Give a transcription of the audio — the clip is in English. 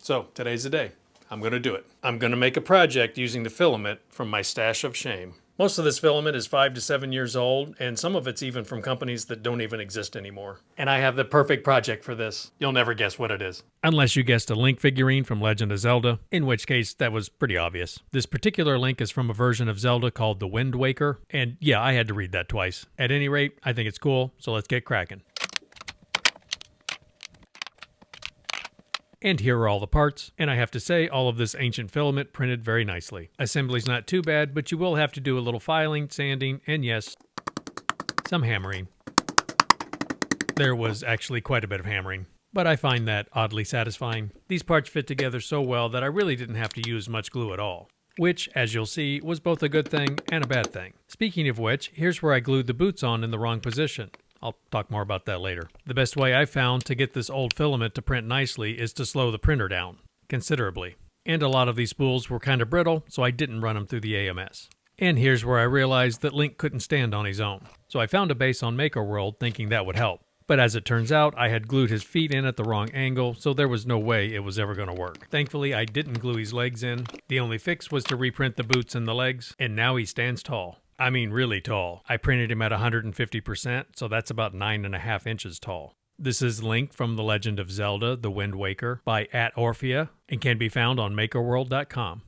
So today's the day. I'm going to do it. I'm going to make a project using the filament from my stash of shame. Most of this filament is 5 to 7 years old, and some of it's even from companies that don't even exist anymore. And I have the perfect project for this. You'll never guess what it is. Unless you guessed a Link figurine from Legend of Zelda, in which case that was pretty obvious. This particular Link is from a version of Zelda called the Wind Waker, and yeah, I had to read that twice. At any rate, I think it's cool, so let's get cracking. And here are all the parts, and I have to say all of this ancient filament printed very nicely. Assembly's not too bad, but you will have to do a little filing, sanding, and yes, some hammering. There was actually quite a bit of hammering, but I find that oddly satisfying. These parts fit together so well that I really didn't have to use much glue at all. Which, as you'll see, was both a good thing and a bad thing. Speaking of which, here's where I glued the boots on in the wrong position. I'll talk more about that later. The best way I've found to get this old filament to print nicely is to slow the printer down considerably. And a lot of these spools were kind of brittle, so I didn't run them through the AMS. And here's where I realized that Link couldn't stand on his own. So I found a base on MakerWorld thinking that would help. But as it turns out, I had glued his feet in at the wrong angle, so there was no way it was ever going to work. Thankfully, I didn't glue his legs in. The only fix was to reprint the boots and the legs, and now he stands tall. I mean really tall. I printed him at 150%, so that's about 9.5 inches tall. This is Link from The Legend of Zelda, The Wind Waker by @Orphea and can be found on MakerWorld.com.